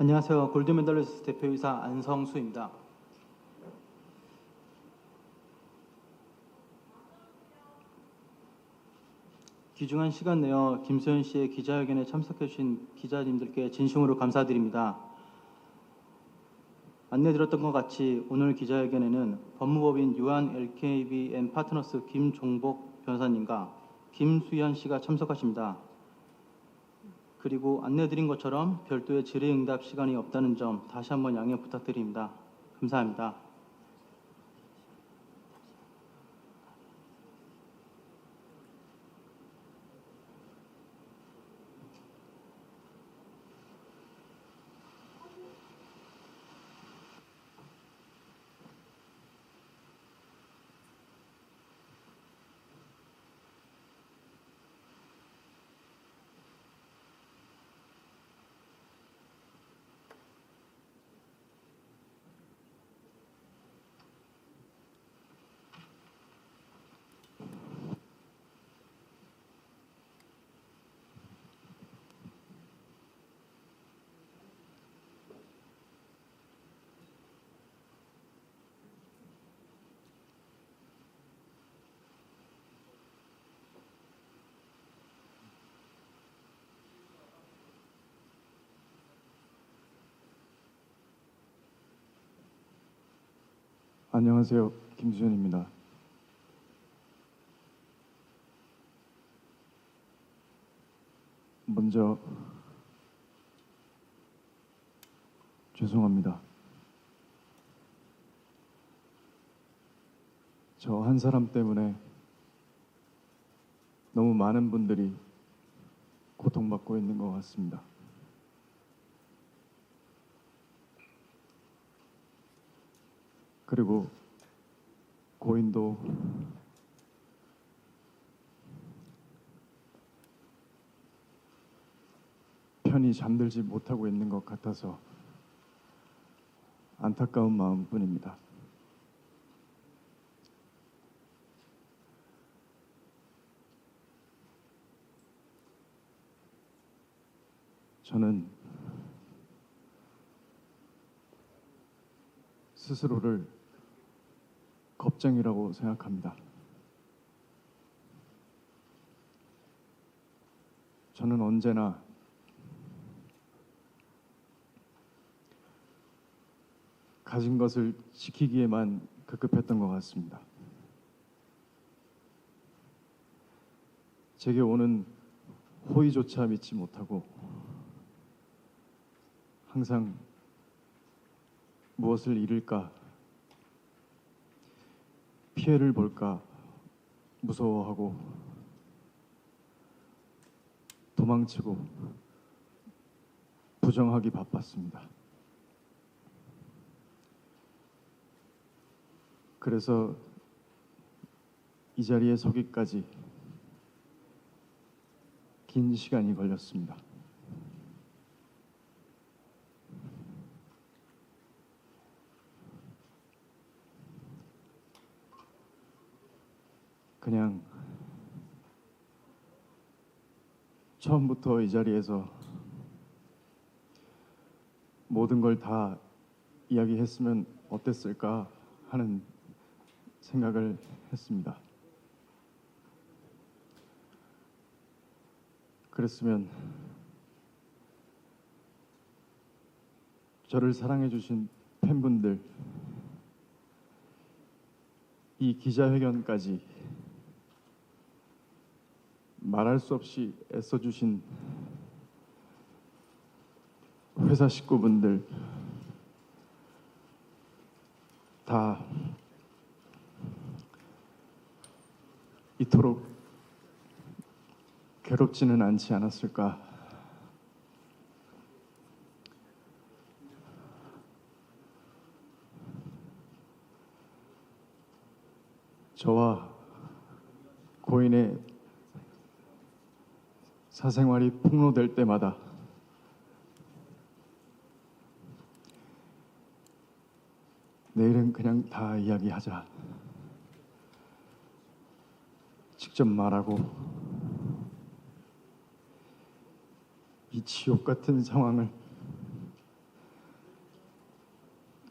안녕하세요. 골드메달리스트 대표이사 안성수입니다. 귀중한 시간 내어 김소연 씨의 기자회견에 참석해 주신 기자님들께 진심으로 감사드립니다. 안내드렸던 것 같이 오늘 기자회견에는 법무법인 유한 LKB&, 파트너스 김종복 변호사님과 김수현 씨가 참석하십니다. 그리고 안내드린 것처럼 별도의 질의응답 시간이 없다는 점 다시 한번 양해 부탁드립니다. 감사합니다. 안녕하세요. 김수현입니다. 먼저 죄송합니다. 저 한 사람 때문에 너무 많은 분들이 고통받고 있는 것 같습니다. 그리고 고인도 편히 잠들지 못하고 있는 것 같아서 안타까운 마음뿐입니다. 저는 스스로를 겁쟁이라고 생각합니다. 저는 언제나 가진 것을 지키기에만 급급했던 것 같습니다. 제게 오는 호의조차 믿지 못하고 항상 무엇을 잃을까, 피해를 볼까 무서워하고 도망치고 부정하기 바빴습니다. 그래서 이 자리에 서기까지 긴 시간이 걸렸습니다. 그냥 처음부터 이 자리에서 모든 걸 다 이야기했으면 어땠을까 하는 생각을 했습니다. 그랬으면 저를 사랑해 주신 팬분들, 이 기자회견까지 말할 수 없이 애써주신 회사 식구분들 다 이토록 괴롭지는 않지 않았을까. 저와 고인의 사생활이 폭로될 때마다 내일은 그냥 다 이야기하자, 직접 말하고 이 지옥 같은 상황을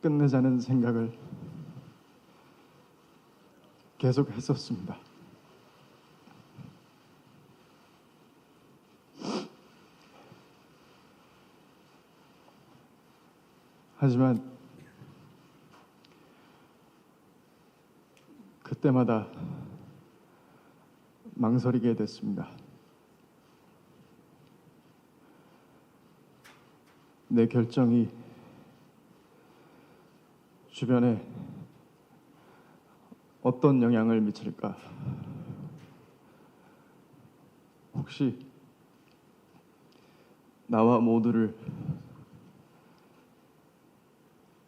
끝내자는 생각을 계속 했었습니다. 하지만 그때마다 망설이게 됐습니다. 내 결정이 주변에 어떤 영향을 미칠까? 혹시 나와 모두를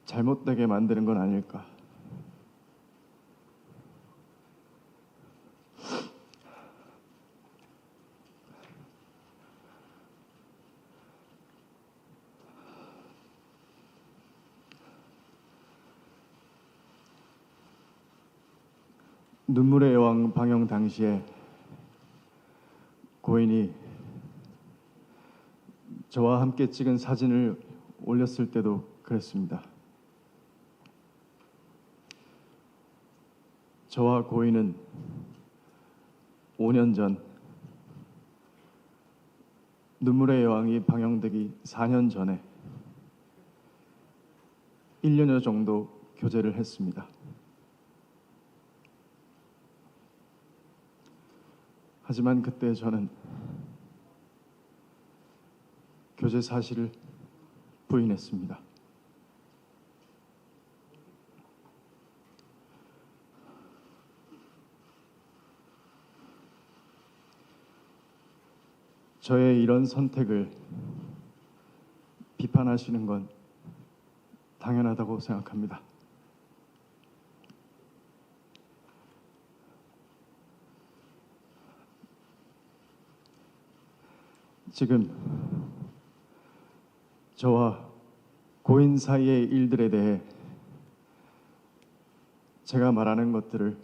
잘못되게 만드는 건 아닐까? 눈물의 여왕 방영 당시에 고인이 저와 함께 찍은 사진을 올렸을 때도 그랬습니다. 저와 고인은 5년 전 눈물의 여왕이 방영되기 4년 전에 1년여 정도 교제를 했습니다. 하지만 그때 저는 교제 사실을 부인했습니다. 저의 이런 선택을 비판하시는 건 당연하다고 생각합니다. 지금 저와 고인 사이의 일들에 대해 제가 말하는 것들을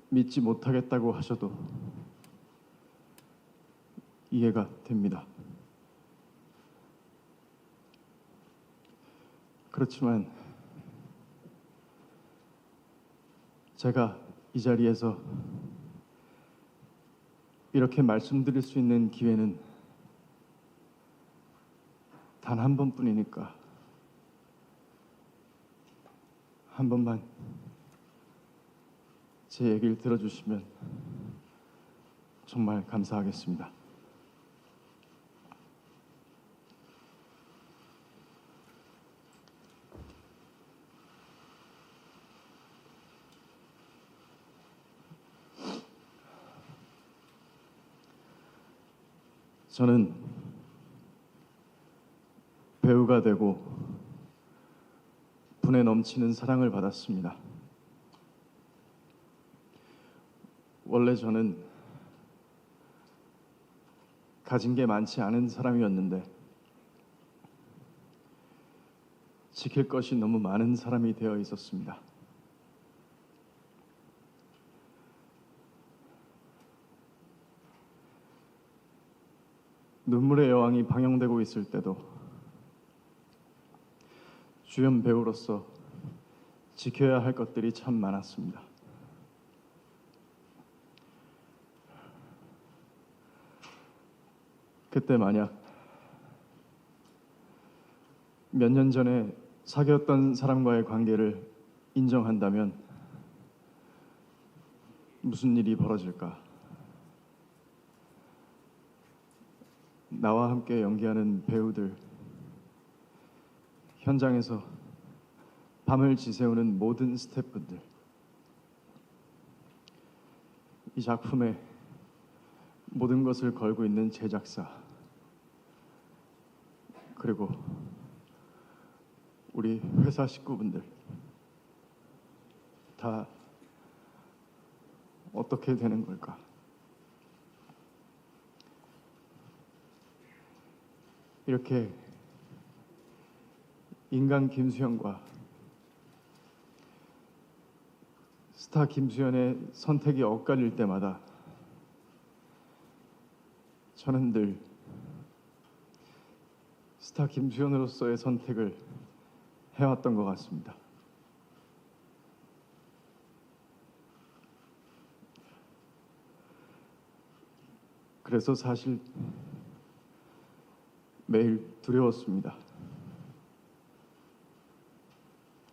믿지 못하겠다고 하셔도 이해가 됩니다. 그렇지만 제가 이 자리에서 이렇게 말씀드릴 수 있는 기회는 단 한 번뿐이니까 한 번만 제 얘기를 들어주시면 정말 감사하겠습니다. 저는 배우가 되고 분에 넘치는 사랑을 받았습니다. 원래 저는 가진 게 많지 않은 사람이었는데 지킬 것이 너무 많은 사람이 되어 있었습니다. 눈물의 여왕이 방영되고 있을 때도 주연 배우로서 지켜야 할 것들이 참 많았습니다. 그때 만약 몇 년 전에 사귀었던 사람과의 관계를 인정한다면 무슨 일이 벌어질까? 나와 함께 연기하는 배우들, 현장에서 밤을 지새우는 모든 스태프분들, 이 작품에 모든 것을 걸고 있는 제작사, 그리고 우리 회사 식구분들 다 어떻게 되는 걸까? 이렇게 인간 김수현과 스타 김수현의 선택이 엇갈릴 때마다 저는 늘 스타 김수현으로서의 선택을 해왔던 것 같습니다. 그래서 사실 매일 두려웠습니다.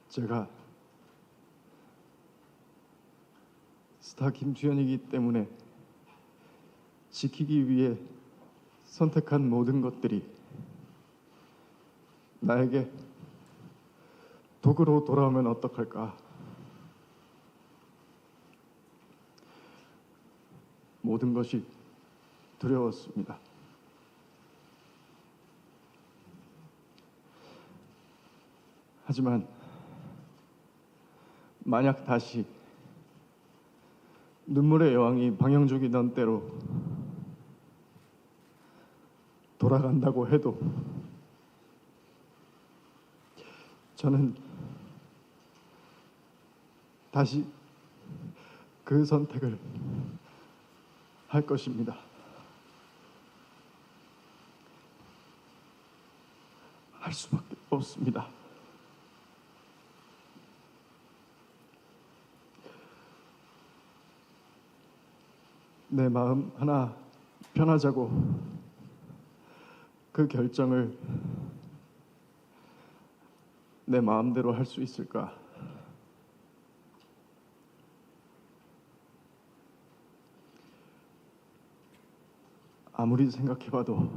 제가 스타 김수현이기 때문에 지키기 위해 선택한 모든 것들이 나에게 독으로 돌아오면 어떡할까? 모든 것이 두려웠습니다. 하지만 만약 다시 눈물의 여왕이 방영죽이던 때로 돌아간다고 해도 저는 다시 그 선택을 할 것입니다. 할 수밖에 없습니다. 내 마음 하나 편하자고 그 결정을 내 마음대로 할 수 있을까? 아무리 생각해봐도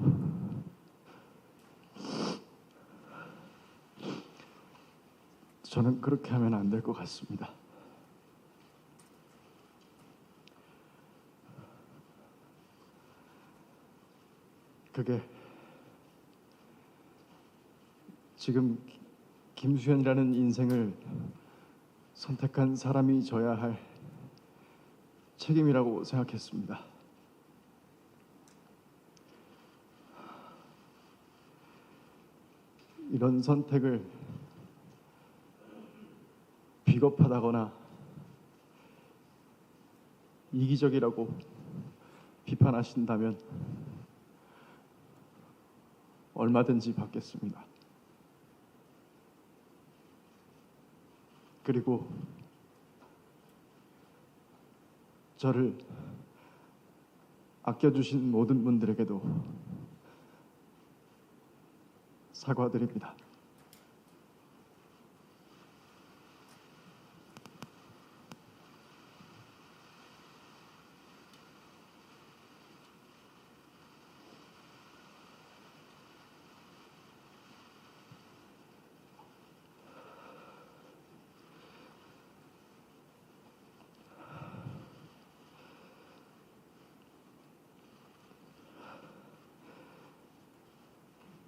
저는 그렇게 하면 안 될 것 같습니다. 그게 지금 김수현이라는 인생을 선택한 사람이 져야 할 책임이라고 생각했습니다. 이런 선택을 비겁하다거나 이기적이라고 비판하신다면 얼마든지 받겠습니다. 그리고 저를 아껴주신 모든 분들에게도 사과드립니다.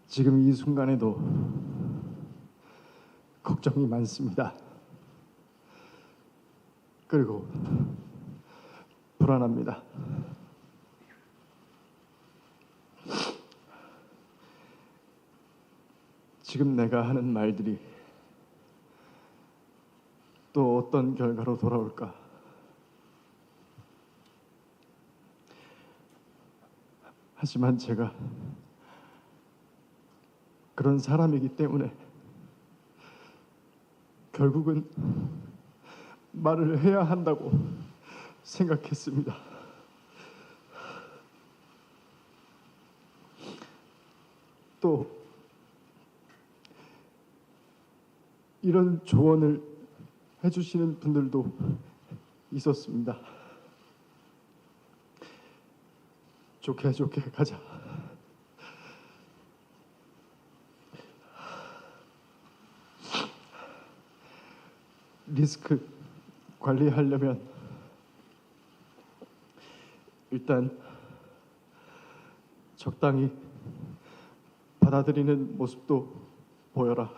지금 이 순간에도 걱정이 많습니다. 그리고 불안합니다. 지금 내가 하는 말들이 또 어떤 결과로 돌아올까? 하지만 제가 그런 사람이기 때문에 결국은 말을 해야 한다고 생각했습니다. 또 이런 조언을 해주시는 분들도 있었습니다. 좋게 좋게 가자. 리스크 관리하려면 일단 적당히 받아들이는 모습도 보여라.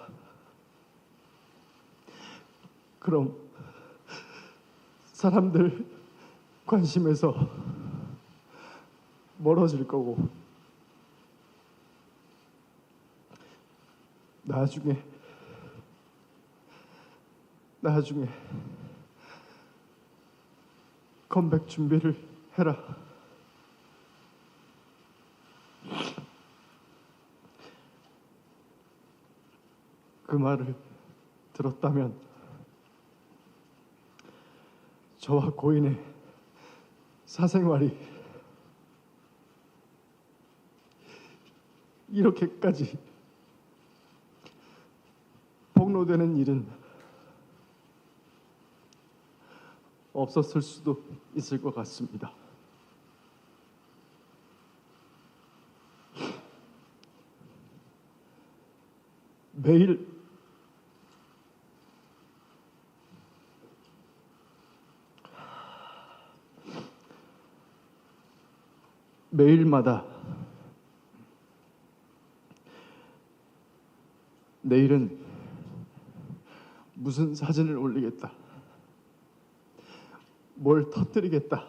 그럼 사람들 관심에서 멀어질 거고 나중에 컴백 준비를 해라. 그 말을 들었다면 저와 고인의 사생활이 이렇게까지 폭로되는 일은 없었을 수도 있을 것 같습니다. 매일마다 내일은 무슨 사진을 올리겠다, 뭘 터뜨리겠다,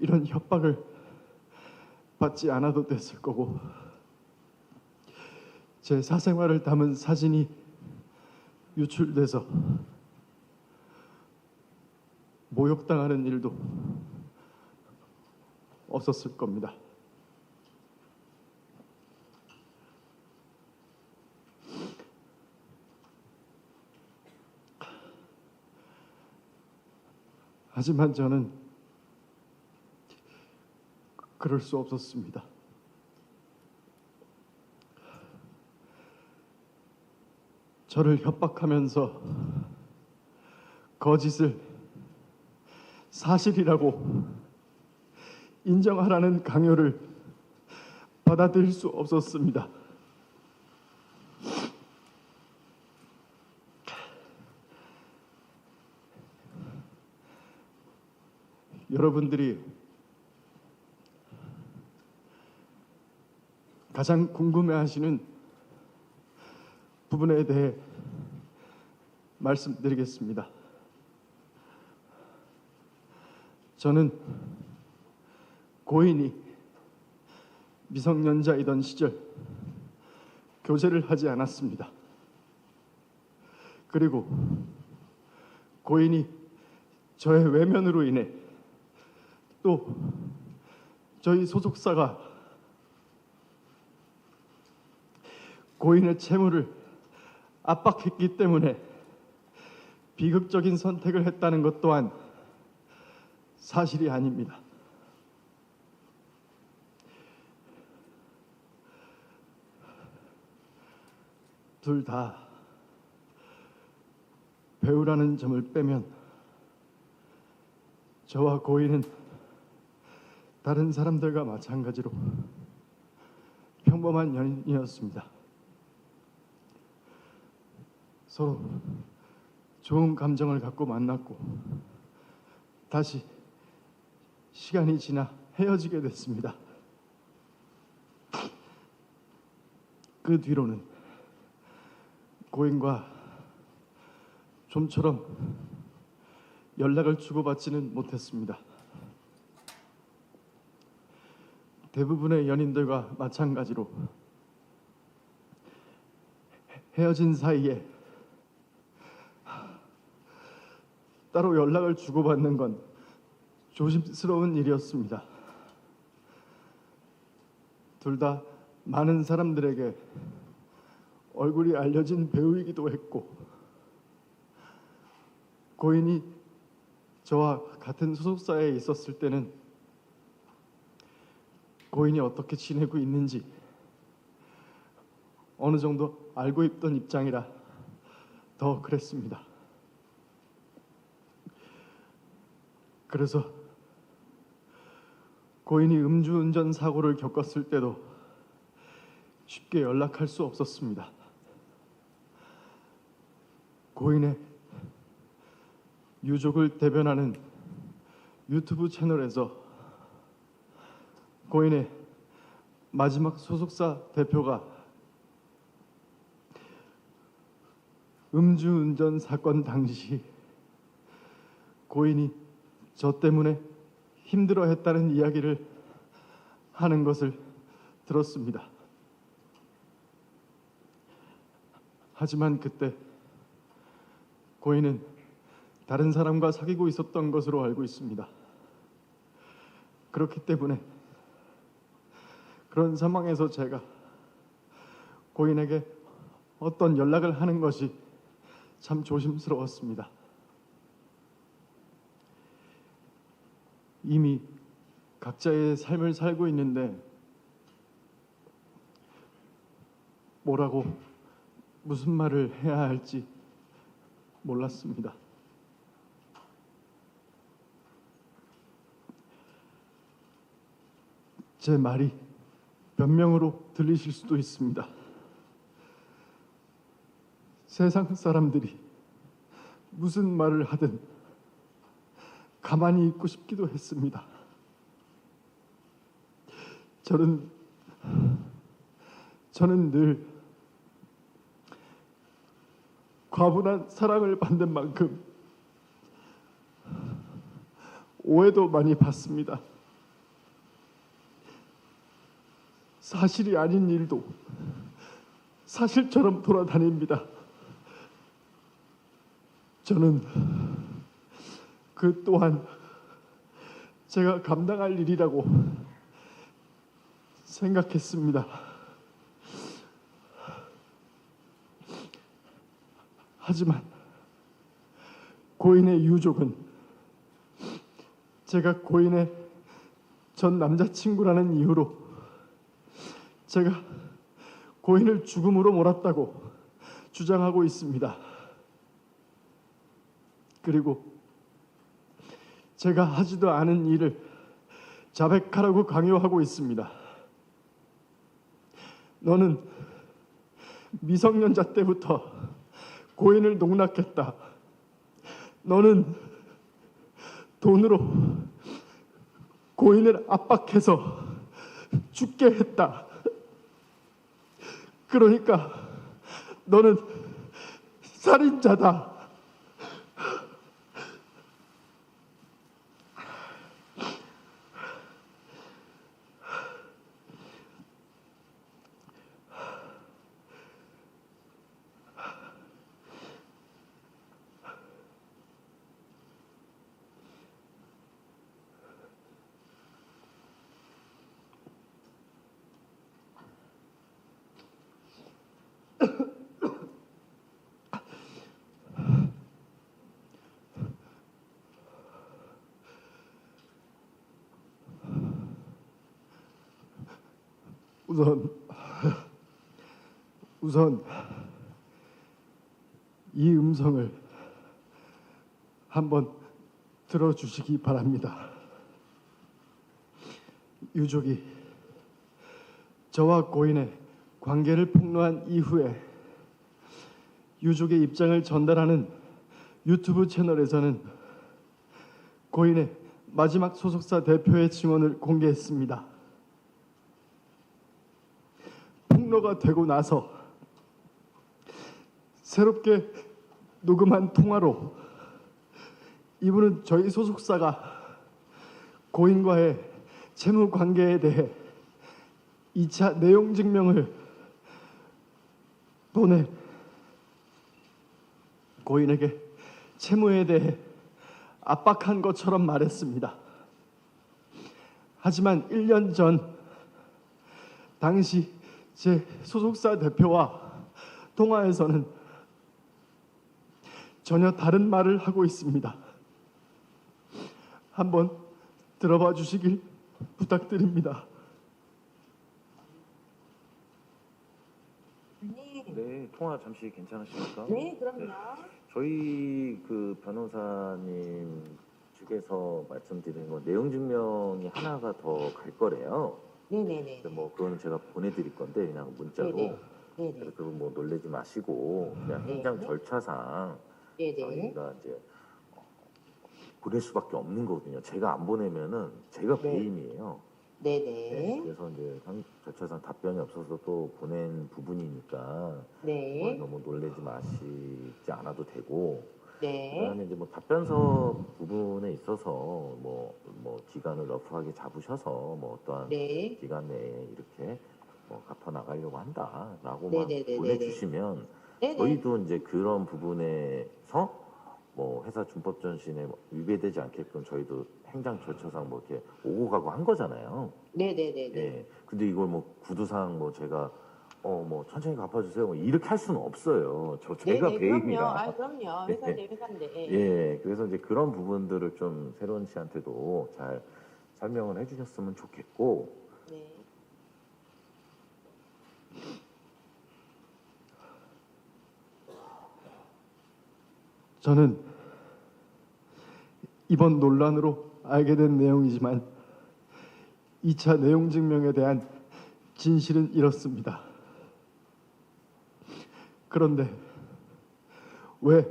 이런 협박을 받지 않아도 됐을 거고, 제 사생활을 담은 사진이 유출돼서 모욕당하는 일도 없었을 겁니다. 하지만 저는 그럴 수 없었습니다. 저를 협박하면서 거짓을 사실이라고 인정하라는 강요를 받아들일 수 없었습니다. 여러분들이 가장 궁금해하시는 부분에 대해 말씀드리겠습니다. 저는 고인이 미성년자이던 시절 교제를 하지 않았습니다. 그리고 고인이 저의 외면으로 인해 또 저희 소속사가 고인의 채무를 압박했기 때문에 비극적인 선택을 했다는 것 또한 사실이 아닙니다. 둘 다 배우라는 점을 빼면 저와 고인은 다른 사람들과 마찬가지로 평범한 연인이었습니다. 서로 좋은 감정을 갖고 만났고 다시 시간이 지나 헤어지게 됐습니다. 그 뒤로는 고인과 좀처럼 연락을 주고받지는 못했습니다. 대부분의 연인들과 마찬가지로 헤어진 사이에 따로 연락을 주고받는 건 조심스러운 일이었습니다. 둘 다 많은 사람들에게 얼굴이 알려진 배우이기도 했고, 고인이 저와 같은 소속사에 있었을 때는 고인이 어떻게 지내고 있는지 어느 정도 알고 있던 입장이라 더 그랬습니다. 그래서 고인이 음주운전 사고를 겪었을 때도 쉽게 연락할 수 없었습니다. 고인의 유족을 대변하는 유튜브 채널에서 고인의 마지막 소속사 대표가 음주운전 사건 당시 고인이 저 때문에 힘들어했다는 이야기를 하는 것을 들었습니다. 하지만 그때 고인은 다른 사람과 사귀고 있었던 것으로 알고 있습니다. 그렇기 때문에 그런 상황에서 제가 고인에게 어떤 연락을 하는 것이 참 조심스러웠습니다. 이미 각자의 삶을 살고 있는데 뭐라고 무슨 말을 해야 할지 몰랐습니다. 제 말이 변명으로 들리실 수도 있습니다. 세상 사람들이 무슨 말을 하든 가만히 있고 싶기도 했습니다. 저는 늘 과분한 사랑을 받는 만큼 오해도 많이 받습니다. 사실이 아닌 일도 사실처럼 돌아다닙니다. 저는 그 또한 제가 감당할 일이라고 생각했습니다. 하지만 고인의 유족은 제가 고인의 전 남자친구라는 이유로 제가 고인을 죽음으로 몰았다고 주장하고 있습니다. 그리고 제가 하지도 않은 일을 자백하라고 강요하고 있습니다. 너는 미성년자 때부터 고인을 농락했다. 너는 돈으로 고인을 압박해서 죽게 했다. 그러니까 너는 살인자다. 우선 이 음성을 한번 들어주시기 바랍니다. 유족이 저와 고인의 관계를 폭로한 이후에 유족의 입장을 전달하는 유튜브 채널에서는 고인의 마지막 소속사 대표의 증언을 공개했습니다. 폭로가 되고 나서 새롭게 녹음한 통화로 이분은 저희 소속사가 고인과의 채무 관계에 대해 2차 내용 증명을 보내 고인에게 채무에 대해 압박한 것처럼 말했습니다. 하지만 1년 전 당시 제 소속사 대표와 통화에서는 전혀 다른 말을 하고 있습니다. 한번 들어봐 주시길 부탁드립니다. 네, 통화 잠시 괜찮으십니까? 네, 그럼요. 저희 그 변호사님 측에서 말씀드리는 건 내용 증명이 하나가 더 갈 거래요. 네네네. 근데 뭐 그거는 제가 보내드릴 건데 그냥 문자로. 네네. 네네. 그래서 그거 뭐 놀래지 마시고 그냥 네. 행정 절차상 네네. 저희가 이제 보낼 수밖에 없는 거거든요. 제가 안 보내면은 제가 네. 배임이에요. 네네. 네, 그래서 이제 절차상 답변이 없어서 또 보낸 부분이니까 네. 너무 놀라지 마시지 않아도 되고, 네. 그다음에 이제 뭐 답변서 부분에 있어서 뭐 기간을 러프하게 잡으셔서 뭐 어떠한 네. 기간 내에 이렇게 뭐 갚아 나가려고 한다라고만 네네네네네. 보내주시면 네네. 저희도 이제 그런 부분에서 뭐 회사 준법 전신에 위배되지 않게끔 저희도 행정 절차상 뭐 이렇게 오고 가고 한 거잖아요. 네네네네. 예. 근데 이걸 뭐 구두상 뭐 제가 뭐 천천히 갚아주세요. 뭐 이렇게 할 수는 없어요. 제가 네네, 배임이라. 그럼요. 예. 회사인데 회사인데. 예, 그래서 이제 그런 부분들을 좀 새로운 씨한테도 잘 설명을 해주셨으면 좋겠고, 네. 저는 이번 논란으로 알게 된 내용이지만 2차 내용 증명에 대한 진실은 이렇습니다. 그런데 왜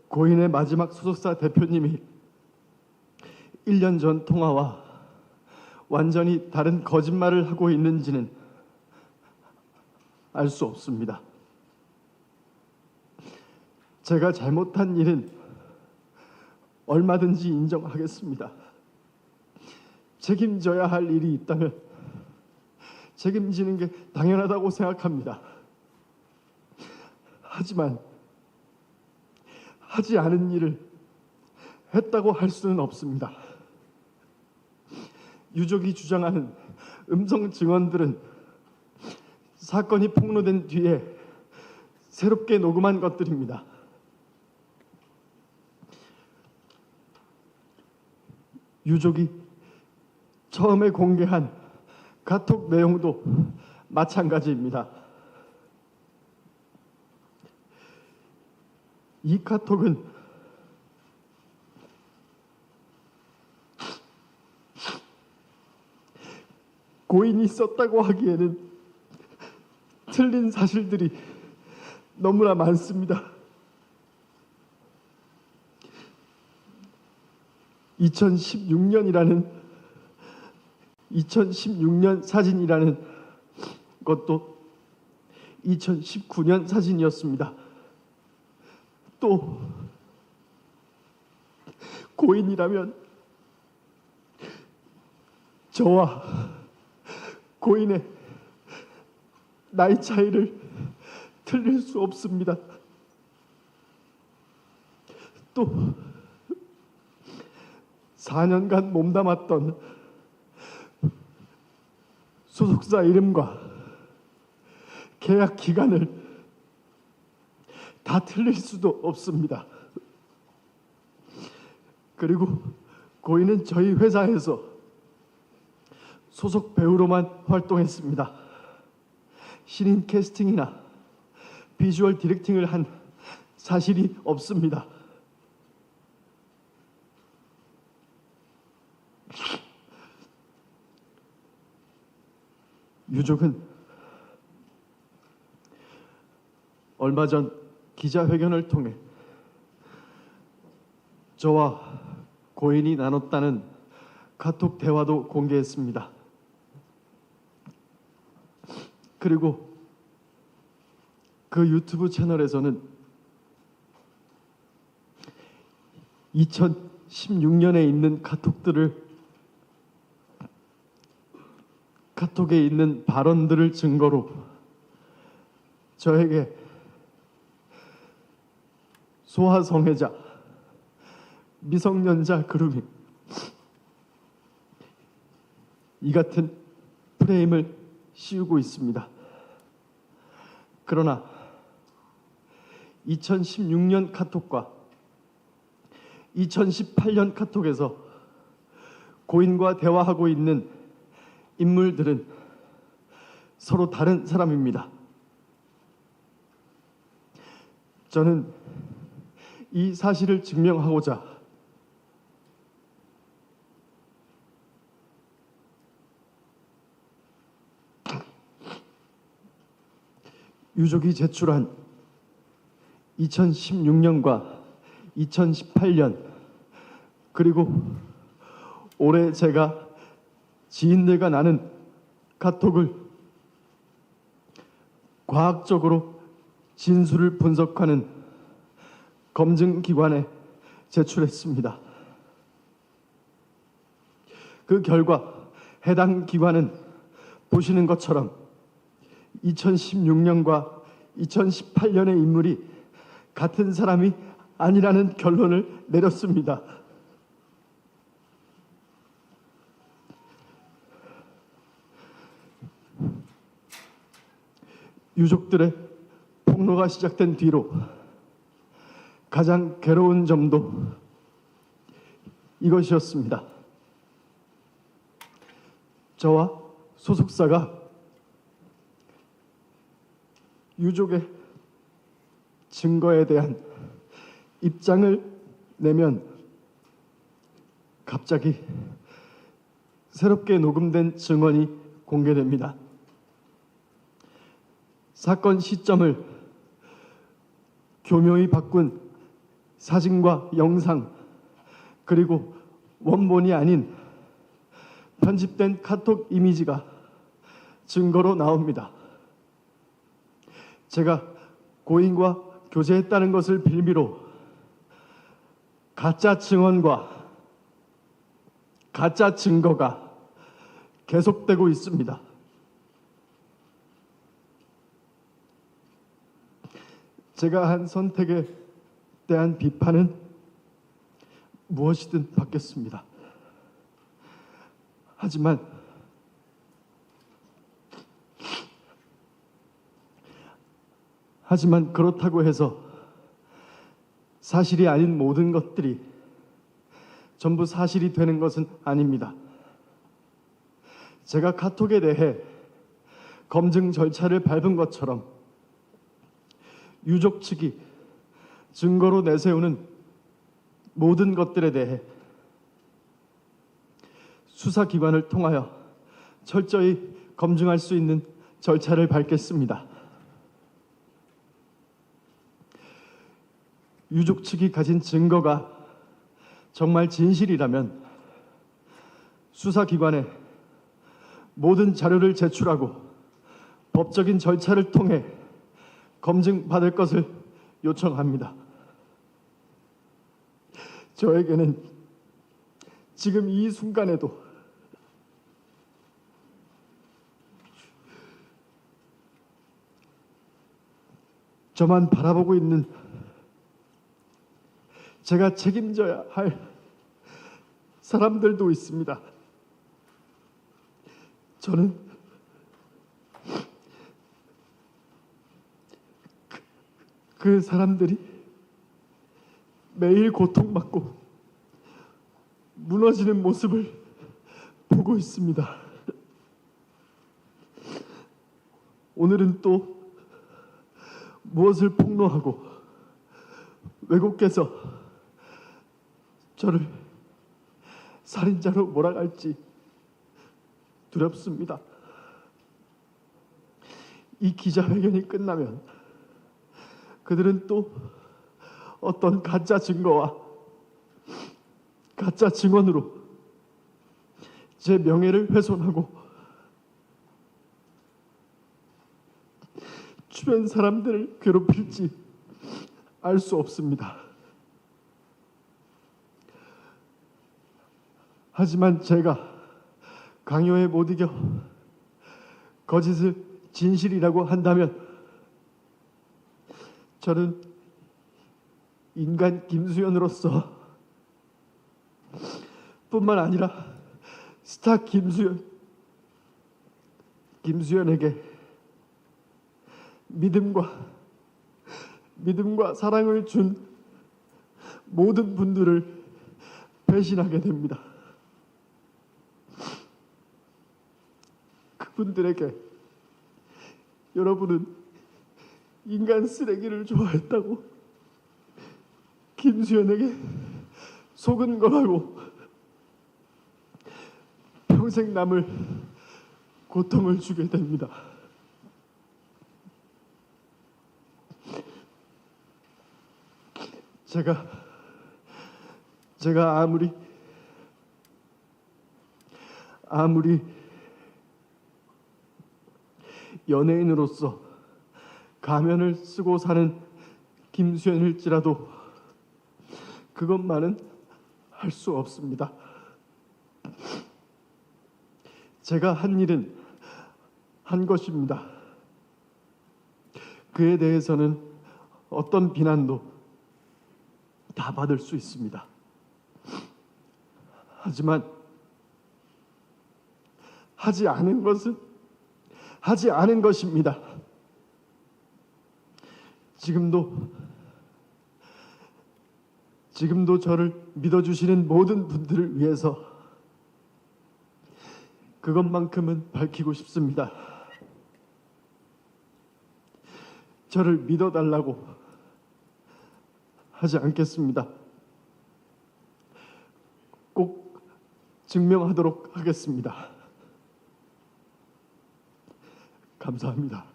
고인의 마지막 소속사 대표님이 1년 전 통화와 완전히 다른 거짓말을 하고 있는지는 알 수 없습니다. 제가 잘못한 일은 얼마든지 인정하겠습니다. 책임져야 할 일이 있다면 책임지는 게 당연하다고 생각합니다. 하지만 하지 않은 일을 했다고 할 수는 없습니다. 유족이 주장하는 음성 증언들은 사건이 폭로된 뒤에 새롭게 녹음한 것들입니다. 유족이 처음에 공개한 카톡 내용도 마찬가지입니다. 이 카톡은 고인이 썼다고 하기에는 틀린 사실들이 너무나 많습니다. 2016년 사진이라는 것도 2019년 사진이었습니다. 또 고인이라면 저와 고인의 나이 차이를 틀릴 수 없습니다. 또 4년간 몸담았던 소속사 이름과 계약 기간을 다 틀릴 수도 없습니다. 그리고 고인은 저희 회사에서 소속 배우로만 활동했습니다. 신인 캐스팅이나 비주얼 디렉팅을 한 사실이 없습니다. 유족은 얼마 전 기자회견을 통해 저와 고인이 나눴다는 카톡 대화도 공개했습니다. 그리고 그 유튜브 채널에서는 2016년에 있는 카톡에 있는 발언들을 증거로 저에게 소아성애자, 미성년자 그루밍 이 같은 프레임을 씌우고 있습니다. 그러나 2016년 카톡과 2018년 카톡에서 고인과 대화하고 있는 인물들은 서로 다른 사람입니다. 저는 이 사실을 증명하고자 유족이 제출한 2016년과 2018년 그리고 올해 제가 지인들과 나눈 카톡을 과학적으로 진술을 분석하는 검증기관에 제출했습니다. 그 결과 해당 기관은 보시는 것처럼 2016년과 2018년의 인물이 같은 사람이 아니라는 결론을 내렸습니다. 유족들의 폭로가 시작된 뒤로 가장 괴로운 점도 이것이었습니다. 저와 소속사가 유족의 증거에 대한 입장을 내면 갑자기 새롭게 녹음된 증언이 공개됩니다. 사건 시점을 교묘히 바꾼 사진과 영상, 그리고 원본이 아닌 편집된 카톡 이미지가 증거로 나옵니다. 제가 고인과 교제했다는 것을 빌미로 가짜 증언과 가짜 증거가 계속되고 있습니다. 제가 한 선택에 대한 비판은 무엇이든 받겠습니다. 하지만 그렇다고 해서 사실이 아닌 모든 것들이 전부 사실이 되는 것은 아닙니다. 제가 카톡에 대해 검증 절차를 밟은 것처럼 유족 측이 증거로 내세우는 모든 것들에 대해 수사기관을 통하여 철저히 검증할 수 있는 절차를 밟겠습니다. 유족 측이 가진 증거가 정말 진실이라면 수사기관에 모든 자료를 제출하고 법적인 절차를 통해 검증받을 것을 요청합니다. 저에게는 지금 이 순간에도 저만 바라보고 있는 제가 책임져야 할 사람들도 있습니다. 저는 그 사람들이 매일 고통받고 무너지는 모습을 보고 있습니다. 오늘은 또 무엇을 폭로하고 왜곡해서 저를 살인자로 몰아갈지 두렵습니다. 이 기자회견이 끝나면 그들은 또 어떤 가짜 증거와 가짜 증언으로 제 명예를 훼손하고 주변 사람들을 괴롭힐지 알 수 없습니다. 하지만 제가 강요에 못 이겨 거짓을 진실이라고 한다면 저는 인간 김수현으로서 뿐만 아니라 스타 김수현에게 믿음과 사랑을 준 모든 분들을 배신하게 됩니다. 그분들에게 여러분은 인간 쓰레기를 좋아했다고 김수현에게 속은 거라고 평생 남을 고통을 주게 됩니다. 제가 아무리 연예인으로서 가면을 쓰고 사는 김수현일지라도 그것만은 할 수 없습니다. 제가 한 일은 한 것입니다. 그에 대해서는 어떤 비난도 다 받을 수 있습니다. 하지만 하지 않은 것은 하지 않은 것입니다. 지금도 저를 믿어주시는 모든 분들을 위해서 그것만큼은 밝히고 싶습니다. 저를 믿어달라고 하지 않겠습니다. 꼭 증명하도록 하겠습니다. 감사합니다.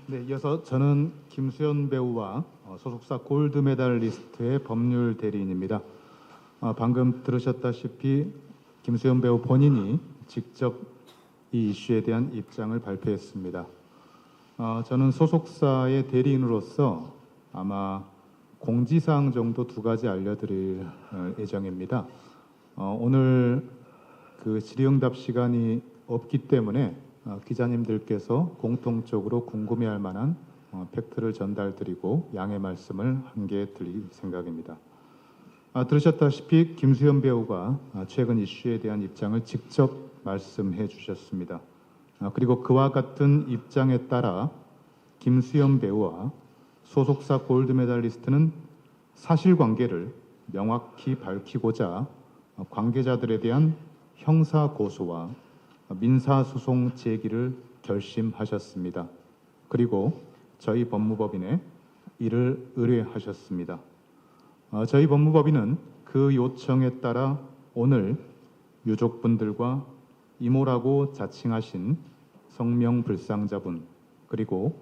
네, 이어서 저는 김수현 배우와 소속사 골드메달리스트의 법률 대리인입니다. 방금 들으셨다시피 김수현 배우 본인이 직접 이 이슈에 대한 입장을 발표했습니다. 저는 소속사의 대리인으로서 아마 공지사항 정도 두 가지 알려드릴 예정입니다. 오늘 그 질의응답 시간이 없기 때문에 기자님들께서 공통적으로 궁금해할 만한 팩트를 전달드리고 양해 말씀을 한 개 드릴 생각입니다. 들으셨다시피 김수현 배우가 최근 이슈에 대한 입장을 직접 말씀해 주셨습니다. 그리고 그와 같은 입장에 따라 김수현 배우와 소속사 골드메달리스트는 사실관계를 명확히 밝히고자 관계자들에 대한 형사 고소와 민사소송 제기를 결심하셨습니다. 그리고 저희 법무법인에 이를 의뢰하셨습니다. 저희 법무법인은 그 요청에 따라 오늘 유족분들과 이모라고 자칭하신 성명불상자분 그리고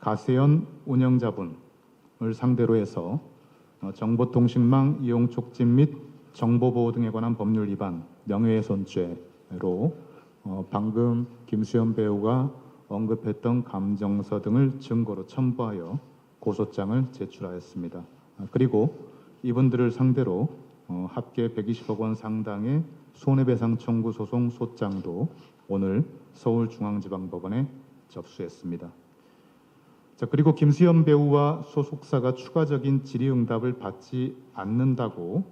가세연 운영자분을 상대로 해서 정보통신망 이용 촉진 및 정보보호 등에 관한 법률 위반 명예훼손죄로 방금 김수현 배우가 언급했던 감정서 등을 증거로 첨부하여 고소장을 제출하였습니다. 그리고 이분들을 상대로 합계 120억 원 상당의 손해배상 청구 소송 소장도 오늘 서울중앙지방법원에 접수했습니다. 그리고 김수현 배우와 소속사가 추가적인 질의응답을 받지 않는다고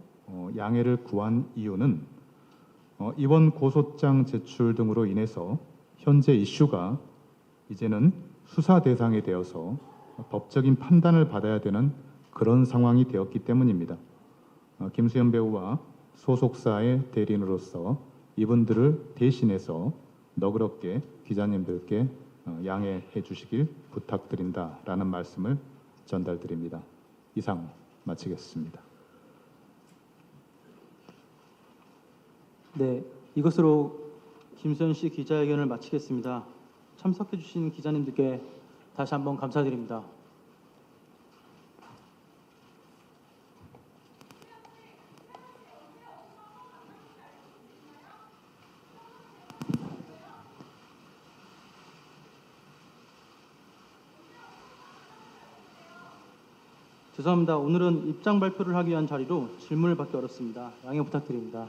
양해를 구한 이유는 이번 고소장 제출 등으로 인해서 현재 이슈가 이제는 수사 대상이 되어서 법적인 판단을 받아야 되는 그런 상황이 되었기 때문입니다. 김수현 배우와 소속사의 대리인으로서 이분들을 대신해서 너그럽게 기자님들께 양해해 주시길 부탁드린다라는 말씀을 전달드립니다. 이상 마치겠습니다. 네, 이것으로 김수현 씨 기자회견을 마치겠습니다. 참석해 주신 기자님들께 다시 한번 감사드립니다. 죄송합니다. 오늘은 입장 발표를 하기 위한 자리로 질문을 받기 어렵습니다. 양해 부탁드립니다.